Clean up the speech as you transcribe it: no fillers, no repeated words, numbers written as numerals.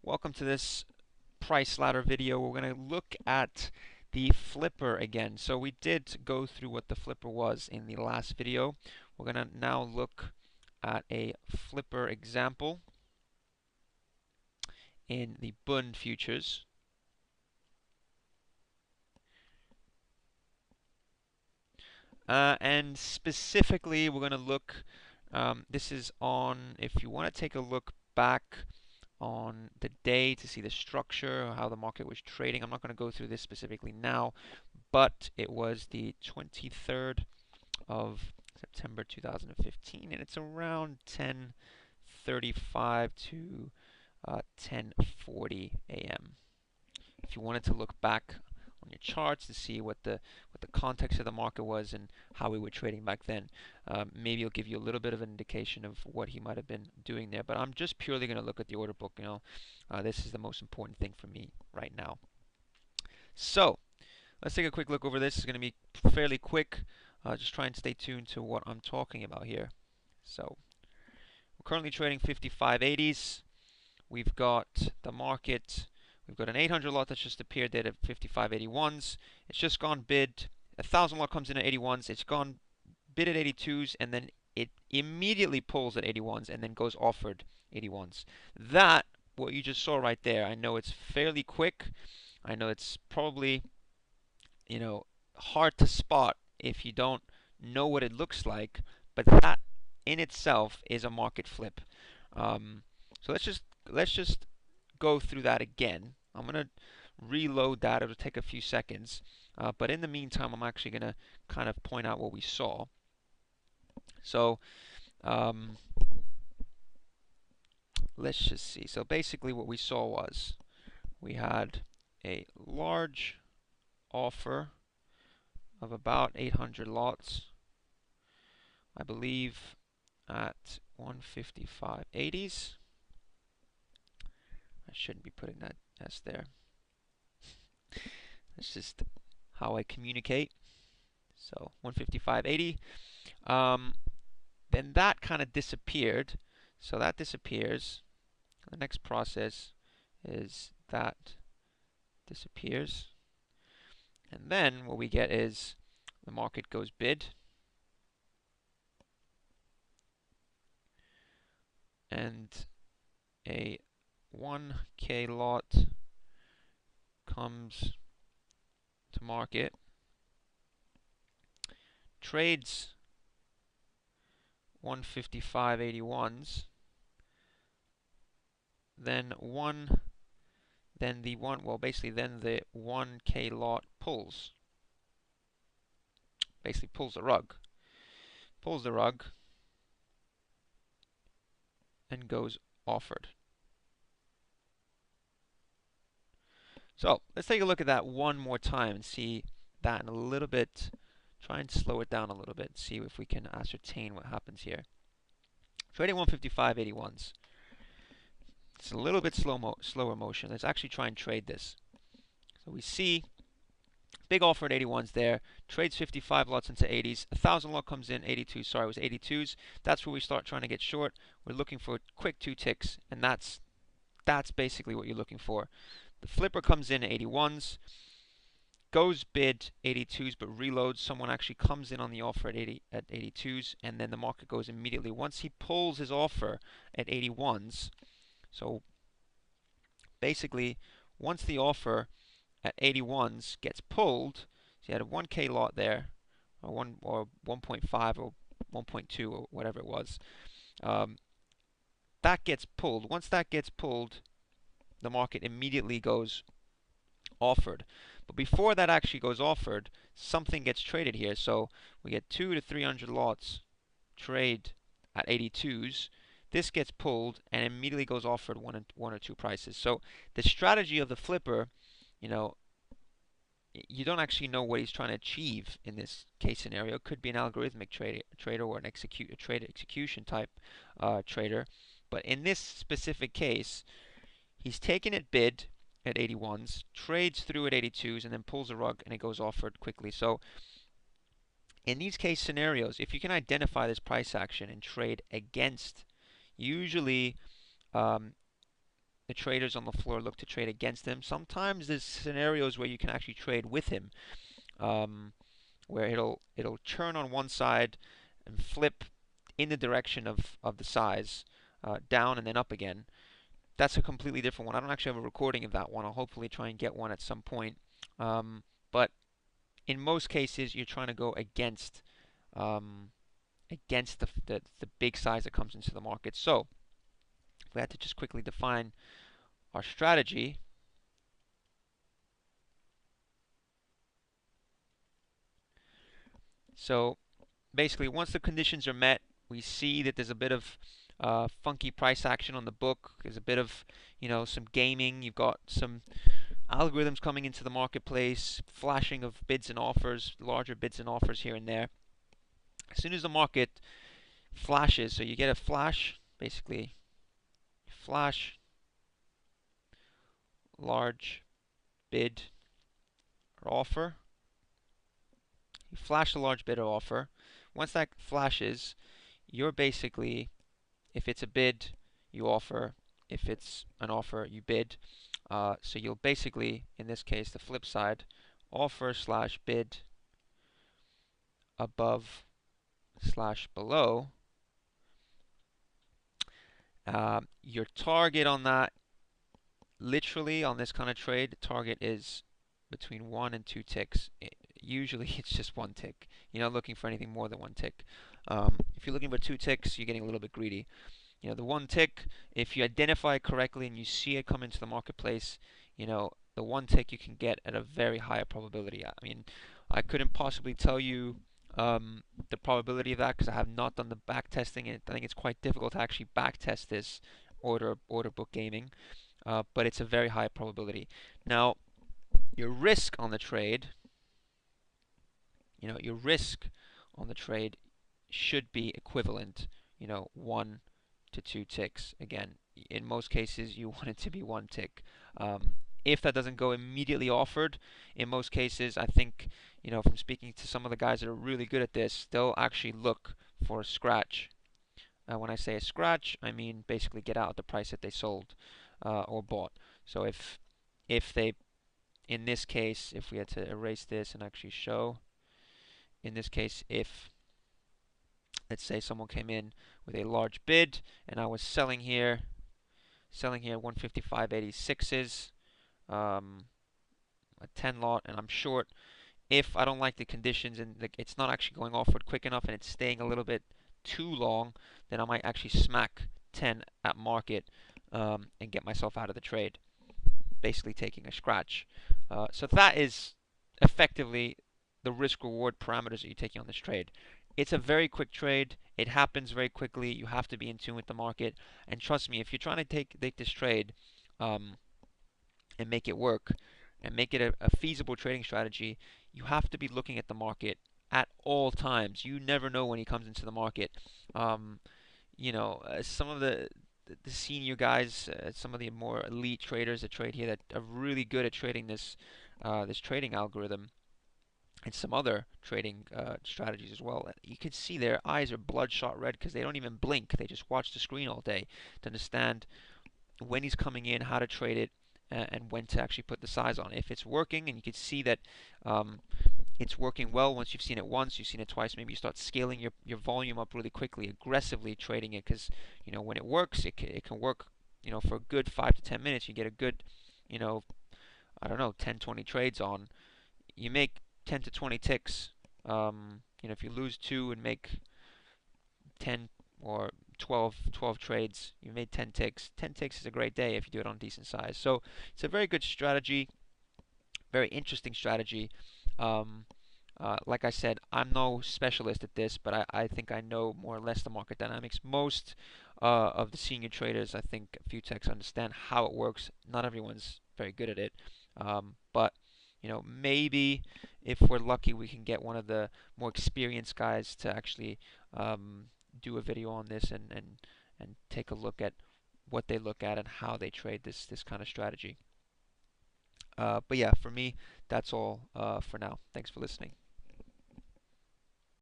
Welcome to this price ladder video. We're going to look at the flipper again. So we did go through what the flipper was in the last video. We're going to now look at a flipper example in the Bund futures. And specifically, we're going to look, this is on, if you want to take a look back on the day to see the structure, how the market was trading. I'm not going to go through this specifically now, but it was the 23rd of September 2015, and it's around 10:35 to 10:40 a.m. If you wanted to look back on your charts to see what the context of the market was and how we were trading back then, maybe it'll give you a little bit of an indication of what he might have been doing there. But I'm just purely going to look at the order book. This is the most important thing for me right now. So let's take a quick look over this. It's going to be fairly quick. Just try and stay tuned to what I'm talking about here. So we're currently trading 55.80s. We've got the market. We've got an 800 lot that's just appeared there at 55.81s. It's just gone bid. 1,000 lot comes in at 81s. It's gone bid at 82s, and then it immediately pulls at 81s and then goes offered 81s. That, what you just saw right there, I know it's fairly quick. I know it's probably, hard to spot if you don't know what it looks like, but that in itself is a market flip. So let's just go through that again. I'm gonna reload that. It'll take a few seconds, but in the meantime, I'm actually gonna kind of point out what we saw. So let's just see. So basically, what we saw was we had a large offer of about 800 lots, I believe, at 155.80s. I shouldn't be putting that S there. That's just how I communicate. So 155.80. Then that kind of disappeared. So that disappears. The next process is that disappears. And then what we get is the market goes bid. And a 1K lot comes to market, trades 155.81s, then the 1K lot pulls. Basically pulls the rug. And goes offered. So let's take a look at that one more time and see that in a little bit. Try and slow it down a little bit, see if we can ascertain what happens here. Trading 155.81s. It's a little bit slower motion. Let's actually try and trade this. So we see big offer at 81s there. Trades 55 lots into 80s. 1,000 lot comes in 82. Sorry, it was 82s. That's where we start trying to get short. We're looking for quick 2 ticks, and that's basically what you're looking for. The flipper comes in at 81s, goes bid 82s, but reloads. Someone actually comes in on the offer at 82s, and then the market goes immediately. Once he pulls his offer at 81s, so basically, once the offer at 81s gets pulled, so you had a 1K lot there, or 1.5 or 1.2 or whatever it was. That gets pulled. Once that gets pulled, the market immediately goes offered. But before that actually goes offered, something gets traded here. So we get 200 to 300 lots trade at 82s. This gets pulled and immediately goes offered one or two prices. So the strategy of the flipper, you don't actually know what he's trying to achieve in this case scenario. It could be an algorithmic trader or a trade execution type trader. But in this specific case, he's taken it bid at 81s, trades through at 82s, and then pulls a rug and it goes offered quickly. So in these case scenarios, if you can identify this price action and trade against, usually the traders on the floor look to trade against him. Sometimes there's scenarios where you can actually trade with him, um, where it'll turn on one side and flip in the direction of the size, down and then up again. That's a completely different one. I don't actually have a recording of that one. I'll hopefully try and get one at some point. But in most cases, you're trying to go um, against the big size that comes into the market. So if we had to just quickly define our strategy. So basically, once the conditions are met, we see that there's a bit of funky price action on the book. There's a bit of, some gaming. You've got some algorithms coming into the marketplace, flashing of bids and offers, larger bids and offers here and there. As soon as the market flashes, so you get a flash, basically, flash, large bid or offer. You flash a large bid or offer. Once that flashes, you're basically, if it's a bid, you offer. If it's an offer, you bid. So you'll basically, in this case, the flip side, offer slash bid above slash below. Your target on that, literally on this kind of trade, the target is between 1 and 2 ticks. Usually it's just 1 tick. You're not looking for anything more than 1 tick. If you're looking for 2 ticks, you're getting a little bit greedy. The 1 tick, if you identify it correctly and you see it come into the marketplace, the 1 tick you can get at a very high probability. I mean, I couldn't possibly tell you the probability of that because I have not done the back testing, and I think it's quite difficult to actually back test this order book gaming, but it's a very high probability. Now, your risk on the trade, your risk on the trade should be equivalent, 1 to 2 ticks. Again, in most cases, you want it to be 1 tick. If that doesn't go immediately offered, in most cases, I think, from speaking to some of the guys that are really good at this, they'll actually look for a scratch. When I say a scratch, I mean basically get out at the price that they sold or bought. So if they, in this case, if we had to erase this and actually show, in this case, if let's say someone came in with a large bid and I was selling here 155.86s, a 10 lot, and I'm short. If I don't like the conditions and it's not actually going offward quick enough and it's staying a little bit too long, then I might actually smack 10 at market and get myself out of the trade, basically taking a scratch. So that is effectively the risk reward parameters that you're taking on this trade. It's a very quick trade. It happens very quickly. You have to be in tune with the market. And trust me, if you're trying to take this trade and make it work and make it a feasible trading strategy, you have to be looking at the market at all times. You never know when he comes into the market. Some of the senior guys, some of the more elite traders that trade here that are really good at trading this trading algorithm and some other trading strategies as well. You can see their eyes are bloodshot red because they don't even blink. They just watch the screen all day to understand when he's coming in, how to trade it, and when to actually put the size on. If it's working, and you can see that it's working well once you've seen it once, you've seen it twice, maybe you start scaling your volume up really quickly, aggressively trading it because, when it works, it can work, for a good 5 to 10 minutes. You get a good, I don't know, 10, 20 trades on. You make 10 to 20 ticks. If you lose 2 and make 10 or 12 trades, you made 10 ticks. 10 ticks is a great day if you do it on decent size. So it's a very good strategy, very interesting strategy. Like I said, I'm no specialist at this, but I think I know more or less the market dynamics. Most of the senior traders, I think, a few techs understand how it works. Not everyone's very good at it, but maybe if we're lucky, we can get one of the more experienced guys to actually do a video on this and take a look at what they look at and how they trade this kind of strategy. But yeah, for me, that's all for now. Thanks for listening.